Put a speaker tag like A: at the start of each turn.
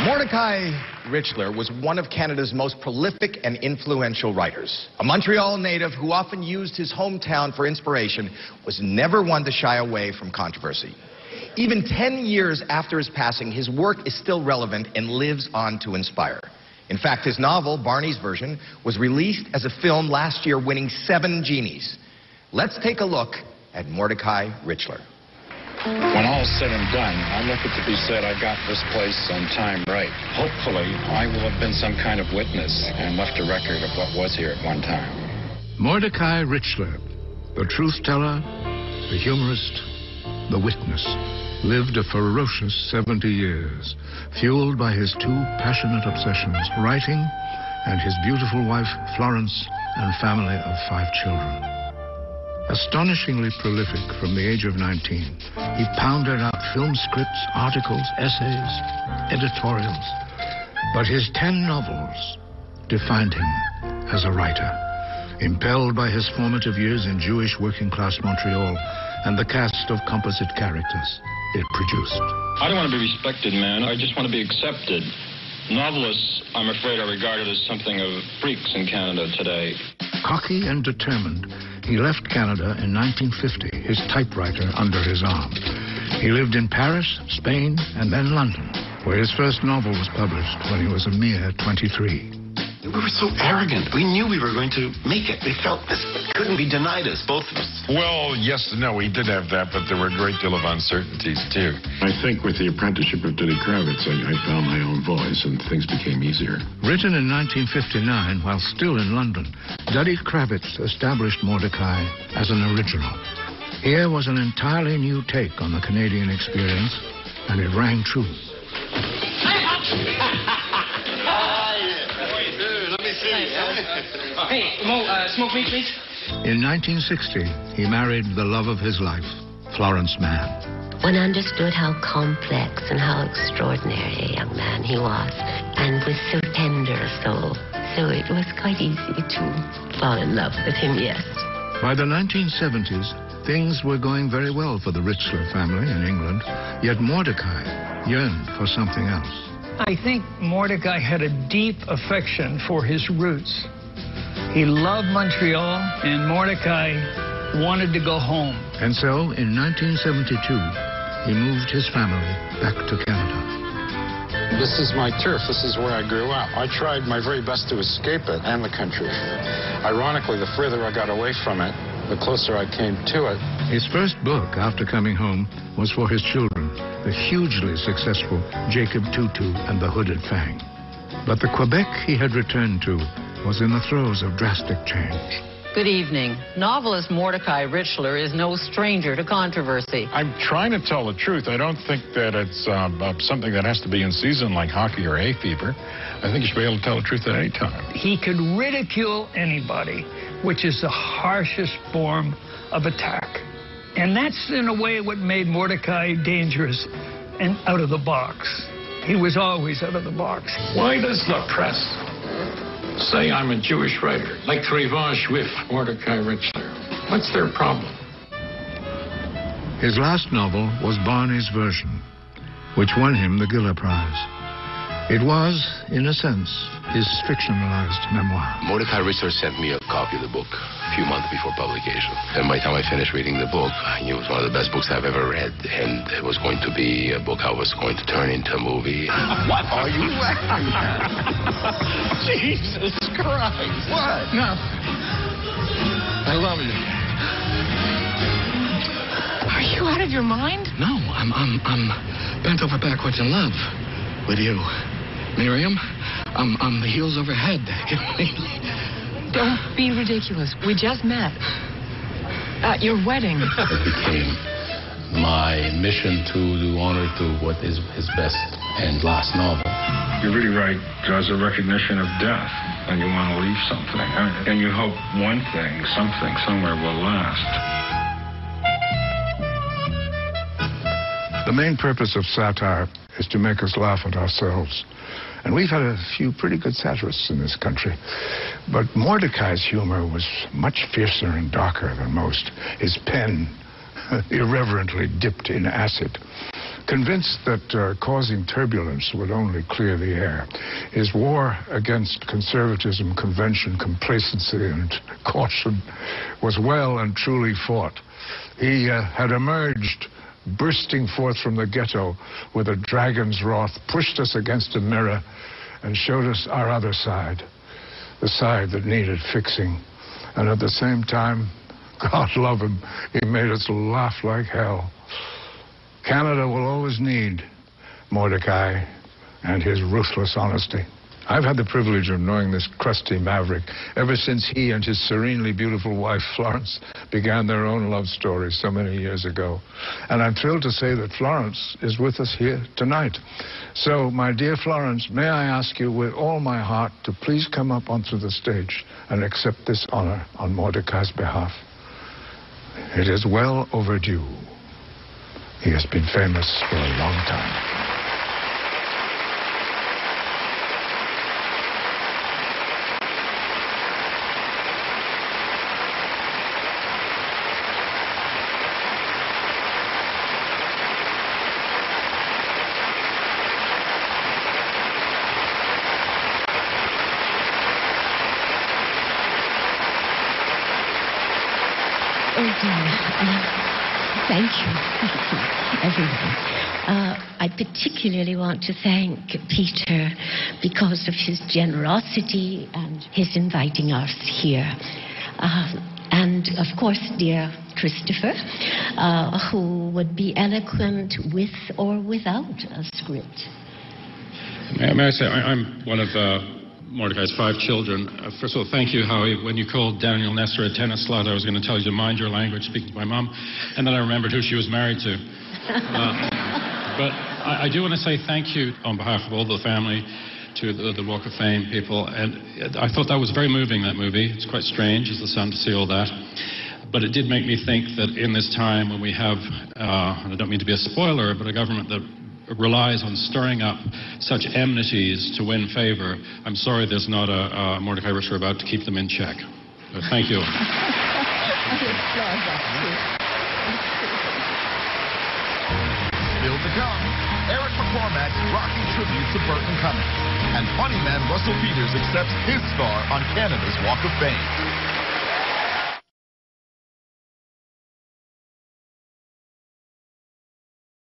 A: Mordecai Richler was one of Canada's most prolific and influential writers. A Montreal native who often used his hometown for inspiration, was never one to shy away from controversy. Even 10 years after his passing, his work is still relevant and lives on to inspire. In fact, his novel, Barney's Version, was released as a film last year, winning 7 Genies. Let's take a look at Mordecai Richler.
B: When all's said and done, I'm lucky to be said I got this place on time right. Hopefully, I will have been some kind of witness and left a record of what was here at one time.
C: Mordecai Richler, the truth teller, the humorist, the witness, lived a ferocious 70 years, fueled by his 2 passionate obsessions, writing and his beautiful wife, Florence, and family of 5 children. Astonishingly prolific from the age of 19, he pounded out film scripts, articles, essays, editorials. But his 10 novels defined him as a writer, impelled by his formative years in Jewish working-class Montreal and the cast of composite characters it produced.
B: I don't want to be respected, man. I just want to be accepted. Novelists, I'm afraid, are regarded as something of freaks in Canada today.
C: Cocky and determined, he left Canada in 1950, his typewriter under his arm. He lived in Paris, Spain, and then London, where his first novel was published when he was a mere 23.
D: We were so arrogant. We knew we were going to make it. We felt this couldn't be denied us, both of us.
E: Well, yes and no, we did have that, but there were a great deal of uncertainties, too.
F: I think with the apprenticeship of Duddy Kravitz, I found my own voice, and things became easier.
C: Written in 1959, while still in London, Duddy Kravitz established Mordecai as an original. Here was an entirely new take on the Canadian experience, and it rang true.
G: Hey, Mo, smoke meat, please?
C: In 1960, he married the love of his life, Florence Mann.
H: One understood how complex and how extraordinary a young man he was, and with so tender a soul. So it was quite easy to fall in love with him, yes.
C: By the 1970s, things were going very well for the Richler family in England, yet Mordecai yearned for something else.
I: I think Mordecai had a deep affection for his roots. He loved Montreal, and Mordecai wanted to go home.
C: And so, in 1972, he moved his family back to Canada.
B: This is my turf. This is where I grew up. I tried my very best to escape it and the country. Ironically, the further I got away from it, the closer I came to it.
C: His first book after coming home was for his children, the hugely successful Jacob Tutu and the Hooded Fang. But the Quebec he had returned to was in the throes of drastic change.
J: Good evening. Novelist Mordecai Richler is no stranger to controversy.
E: I'm trying to tell the truth. I don't think that it's something that has to be in season like hockey or hay fever. I think you should be able to tell the truth at any time.
I: He could ridicule anybody, which is the harshest form of attack. And that's, in a way, what made Mordecai dangerous and out of the box. He was always out of the box.
B: Why does the press say I'm a Jewish writer, like Juif Mordecai Richler? What's their problem?
C: His last novel was Barney's Version, which won him the Giller Prize. It was, in a sense, his fictionalized memoir.
D: Mordecai Richler sent me a copy of the book a few months before publication. And by the time I finished reading the book, I knew it was one of the best books I've ever read. And it was going to be a book I was going to turn into a movie.
A: What are you laughing at? Jesus Christ. What?
C: No. I love you.
J: Are you out of your mind?
G: No, I'm bent over backwards in love with you. Miriam, I'm the heels over head.
J: Don't be ridiculous. We just met at your wedding.
K: It became my mission to do honor to what is his best and last novel.
F: You're really right. There's a recognition of death, and you want to leave something. And you hope one thing, something, somewhere will last.
C: The main purpose of satire is to make us laugh at ourselves. And we've had a few pretty good satirists in this country. But Mordecai's humor was much fiercer and darker than most. His pen irreverently dipped in acid. Convinced that causing turbulence would only clear the air, his war against conservatism, convention, complacency, and caution was well and truly fought. He had emerged, bursting forth from the ghetto with a dragon's wrath, pushed us against a mirror, and showed us our other side, the side that needed fixing. And at the same time, God love him, he made us laugh like hell. Canada will always need Mordecai and his ruthless honesty. I've had the privilege of knowing this crusty maverick ever since he and his serenely beautiful wife, Florence, began their own love story so many years ago. And I'm thrilled to say that Florence is with us here tonight. So, my dear Florence, may I ask you with all my heart to please come up onto the stage and accept this honor on Mordecai's behalf. It is well overdue. He has been famous for a long time.
H: Oh, dear. Thank you, everyone. I particularly want to thank Peter because of his generosity and his inviting us here. And, of course, dear Christopher, who would be eloquent with or without a script.
B: May I say, I'm one of Mordecai's 5 children. First of all, thank you, Howie. When you called Daniel Nestor a tennis slut, I was going to tell you to mind your language, speaking to my mom, and then I remembered who she was married to. But I do want to say thank you on behalf of all the family to the Walk of Fame people, and I thought that was very moving, that movie. It's quite strange as the son to see all that. But it did make me think that in this time when we have, and I don't mean to be a spoiler, but a government that relies on stirring up such enmities to win favor, I'm sorry there's not a Mordecai Richler about to keep them in check. But thank you.
L: Still to come, Eric McCormack's rocky tribute to Burton Cummings, and funny man Russell Peters accepts his star on Canada's Walk of Fame.